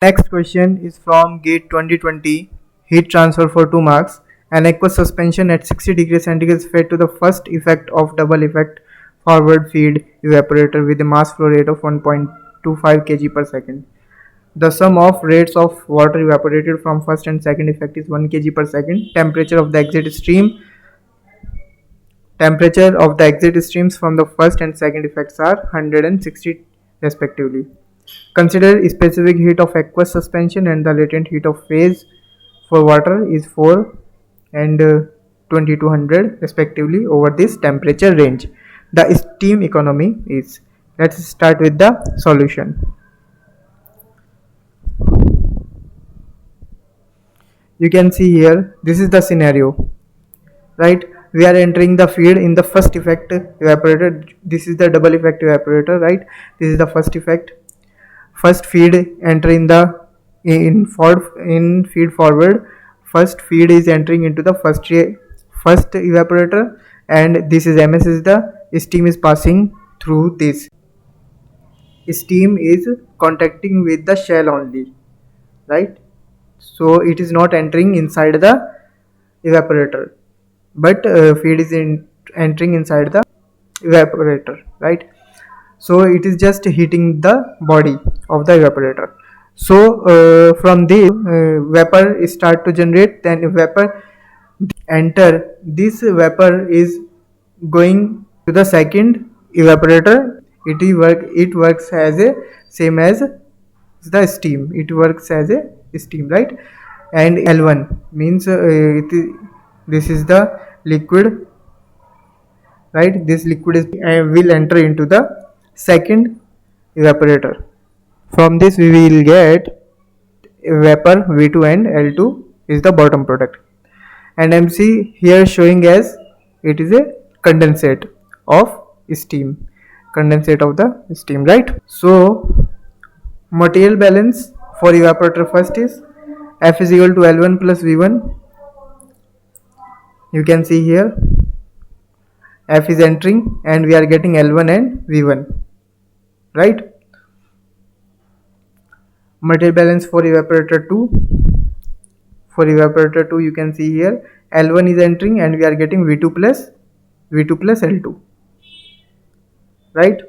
Next question is from GATE 2020, heat transfer for 2 marks. An aqueous suspension at 60 degrees centigrade is fed to the first effect of double effect forward feed evaporator with a mass flow rate of 1.25 kg per second. The sum of rates of water evaporated from first and second effect is 1 kg per second. Temperature of the exit streams from the first and second effects are 160 respectively. Consider specific heat of aqueous suspension and the latent heat of phase for water is 4 and 2200 respectively over this temperature range. The steam economy is. Let's start with the solution. You can see here, this is the scenario, right? We are entering the feed in the first effect evaporator. This is the double effect evaporator, right? This is the first effect. First feed entering the in feed forward. First feed is entering into the first evaporator, and this is MS is the steam is passing through this. Steam is contacting with the shell only, right? So it is not entering inside the evaporator, but feed is entering inside the evaporator, right? So it is just heating the body of the evaporator. So from this vapor start to generate, then vapor enter. This vapor is going to the second evaporator. It works as a same as the steam. It works as a steam, right? And L1 means this is the liquid, right? This liquid is will enter into the second evaporator. From this we will get vapor V2 and L2 is the bottom product, and MC here showing as it is a condensate of steam, right? So material balance for evaporator first is F is equal to L1 plus V1. You can see here F is entering and we are getting L1 and V1, right? Material balance for evaporator 2. For evaporator 2 you can see here L1 is entering and we are getting V2 plus L2, right?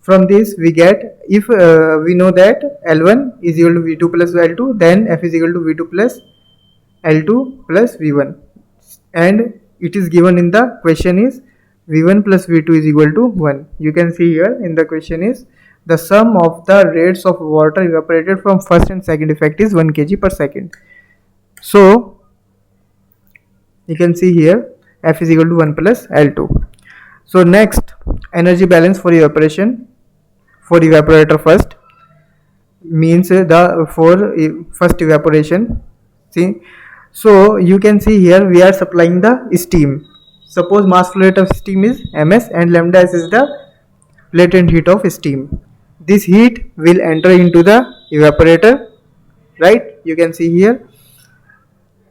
From this we get, if we know that L1 is equal to V2 plus L2, then F is equal to V2 plus L2 plus V1, and it is given in the question is V1 plus V2 is equal to 1. You can see here in the question is the sum of the rates of water evaporated from first and second effect is 1 kg per second. So you can see here F is equal to 1 plus L2. So next, energy balance for evaporation for evaporator first means the for first evaporation. See, so you can see here we are supplying the steam. Suppose mass flow rate of steam is ms and lambda s is the latent heat of steam. This heat will enter into the evaporator, right? You can see here,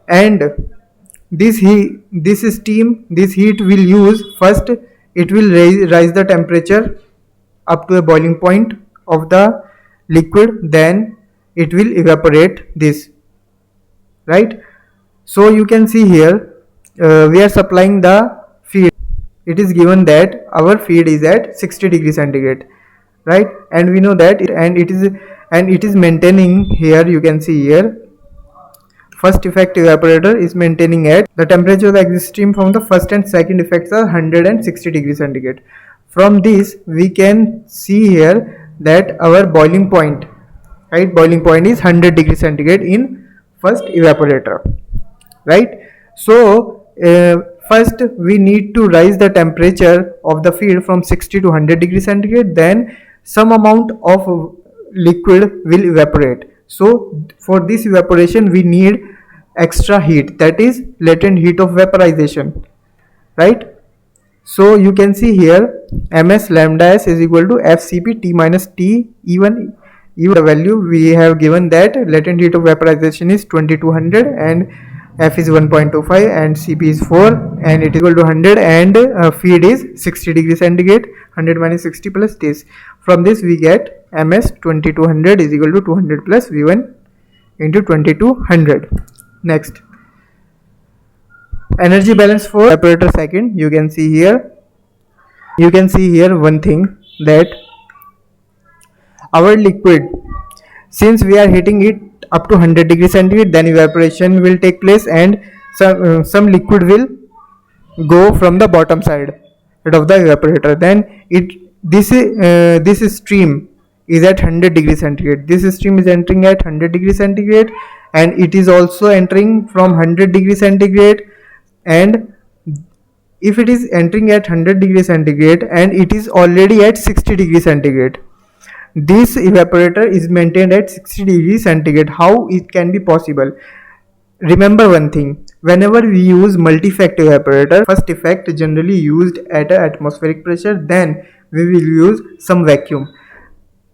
and this heat will use first, it will rise the temperature up to a boiling point of the liquid, then it will evaporate this, right? So you can see here we are supplying the feed. It is given that our feed is at 60 degrees centigrade, right? And we know that it is maintaining here. You can see here first effect evaporator is maintaining at the temperature of the exit stream from the first and second effects are 160 degrees centigrade. From this we can see here that our boiling point, right? Boiling point is 100 degrees centigrade in first evaporator, right? So first we need to rise the temperature of the feed from 60 to 100 degrees centigrade, then some amount of liquid will evaporate. So for this evaporation we need extra heat, that is latent heat of vaporization, right? So you can see here ms lambda s is equal to fcp t minus t, even the value we have given that latent heat of vaporization is 2200 and f is 1.25 and cp is 4 and it is equal to 100 and feed is 60 degrees centigrade. 100 minus 60 plus this. From this we get ms 2200 is equal to 200 plus v1 into 2200. Next, energy balance for evaporator second. You can see here one thing, that our liquid, since we are heating it up to 100 degrees centigrade, then evaporation will take place and some liquid will go from the bottom side of the evaporator. Then this stream is at 100 degrees centigrade. This stream is entering at 100 degrees centigrade, and it is also entering from 100 degrees centigrade. And if it is entering at 100 degrees centigrade and it is already at 60 degrees centigrade, this evaporator is maintained at 60 degrees centigrade. How it can be possible? Remember one thing, whenever we use multi-effect evaporator, first effect generally used at atmospheric pressure, then we will use some vacuum.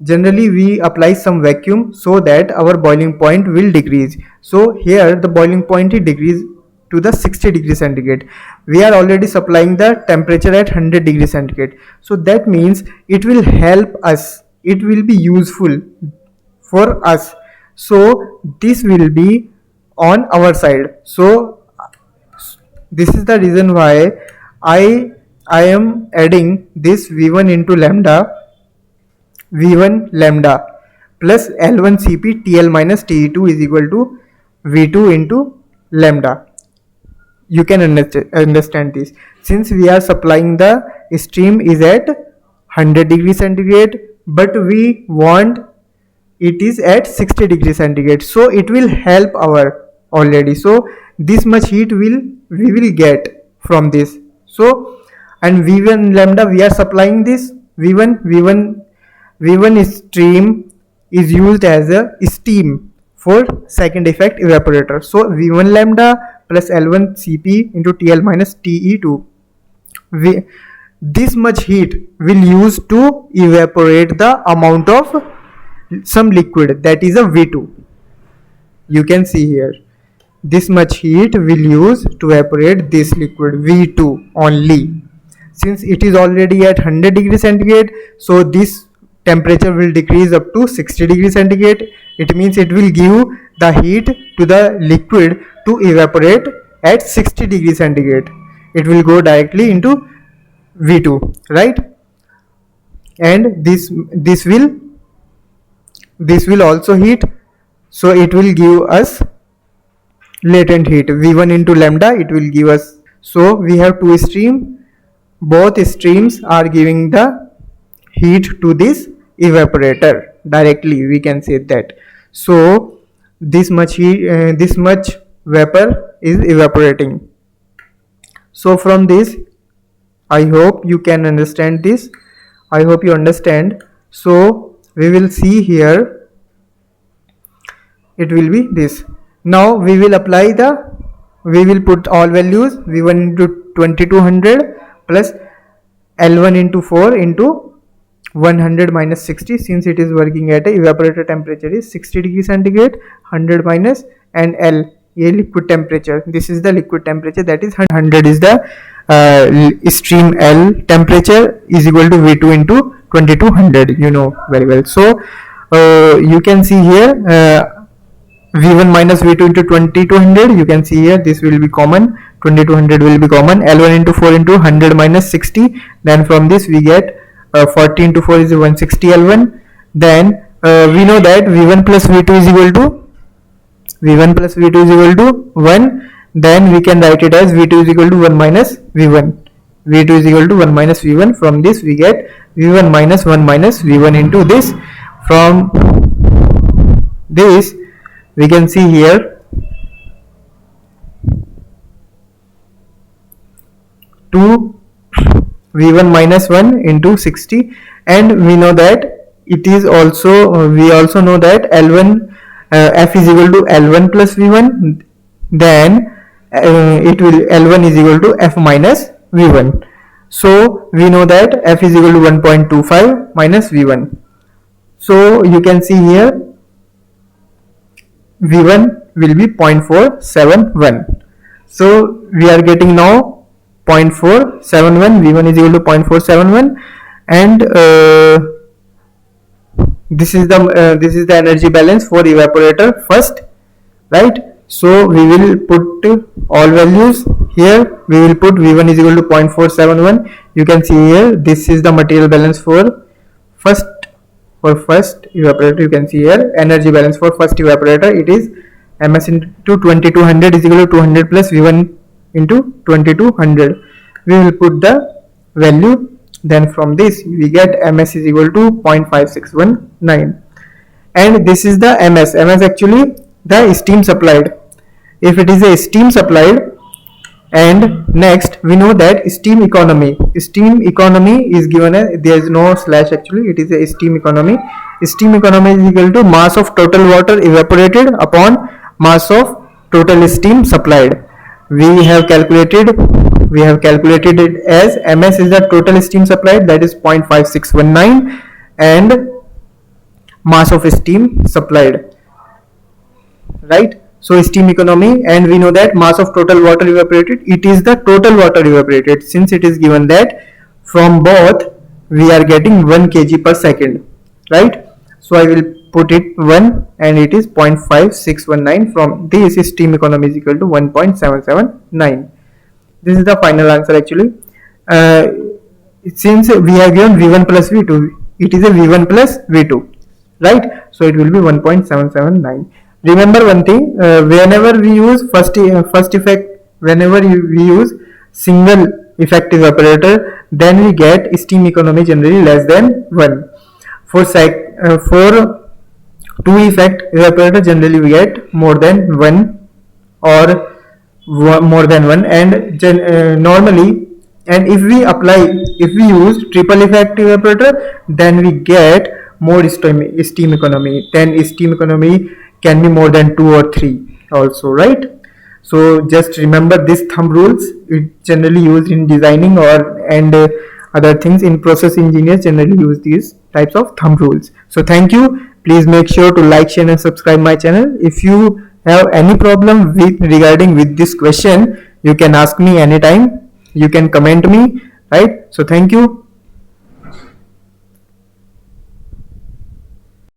Generally we apply some vacuum so that our boiling point will decrease. So here the boiling point is decreased to the 60 degrees centigrade. We are already supplying the temperature at 100 degrees centigrade. So that means it will help us, it will be useful for us. So this will be on our side. So this is the reason why I am adding this v1 into lambda, v1 lambda plus L1 Cp TL minus Te2 is equal to v2 into lambda. You can understand this. Since we are supplying the stream is at 100 degrees centigrade, but we want it is at 60 degrees centigrade, so it will help our already. So this much heat we will get from this. So, and v1 lambda we are supplying this v1 stream is used as a steam for second effect evaporator. So v1 lambda plus L1 Cp into TL minus Te2, this much heat will use to evaporate the amount of some liquid, that is a v2. You can see here, this much heat will use to evaporate this liquid v2 only. Since it is already at 100 degrees centigrade, so this temperature will decrease up to 60 degrees centigrade. It means it will give the heat to the liquid to evaporate at 60 degrees centigrade. It will go directly into v2, right? And this will also heat, so it will give us latent heat, v1 into lambda, it will give us. So we have two streams, both streams are giving the heat to this evaporator directly, we can say that. So this much heat, this much vapor is evaporating. So from this, I hope you can understand this. I hope you understand. So we will see here, it will be this. Now we will apply we will put all values, v1 into 2200 plus L1 into 4 into 100 minus 60, since it is working at a evaporator temperature is 60 degrees centigrade, 100 minus, and L, a liquid temperature, this is the liquid temperature, that is 100 is the stream L temperature, is equal to v2 into 2200, you know very well. So you can see here v1 minus v2 into 2200, you can see here this will be common, 2200 will be common, L1 into 4 into 100 minus 60, then from this we get 40 into 4 is 160 L1. Then we know that v1 plus v2 is equal to 1. Then we can write it as v2 is equal to 1 minus v1. v2 is equal to 1 minus v1. From this we get v1 minus 1 minus v1 into this. From this we can see here 2 v1 minus 1 into 60, and we know that it is also, we also know that L1 f is equal to L1 plus v1, then it will L1 is equal to f minus v1. So we know that f is equal to 1.25 minus v1. So you can see here v1 will be 0.471. So we are getting now 0.471, v1 is equal to 0.471, and this is the energy balance for evaporator first, right? So we will put all values here. We will put V1 is equal to 0.471. you can see here this is the material balance for first evaporator. You can see here energy balance for first evaporator, it is ms into 2200 is equal to 200 plus V1 into 2200. we will put the value, then from this we get ms is equal to 0.5619, and this is the ms actually the steam supplied. If it is a steam supplied, and next we know that steam economy is given as, there is no slash, actually it is a steam economy. Steam economy is equal to mass of total water evaporated upon mass of total steam supplied. We have calculated it as ms is the total steam supplied, that is 0.5619, and mass of steam supplied, right? So steam economy, and we know that mass of total water evaporated, it is the total water evaporated, since it is given that from both we are getting 1 kg per second, right? So I will put it 1 and it is 0.5619. from this steam economy is equal to 1.779. this is the final answer actually. Since we have given V1 plus V2, it is a V1 plus V2, right? So it will be 1.779. remember one thing, whenever we use first effect, whenever we use single effect evaporator, then we get steam economy generally less than 1. For two effect evaporator, generally we get more than 1 or more than 1, and normally, and if we use triple effect evaporator, then we get more steam economy. Then steam economy can be more than 2 or 3 also, right? So just remember these thumb rules. It generally used in designing and other things. In process engineers generally use these types of thumb rules. So thank you. Please make sure to like, share and subscribe my channel. If you have any problem regarding with this question, you can ask me anytime. You can comment me, right? So thank you.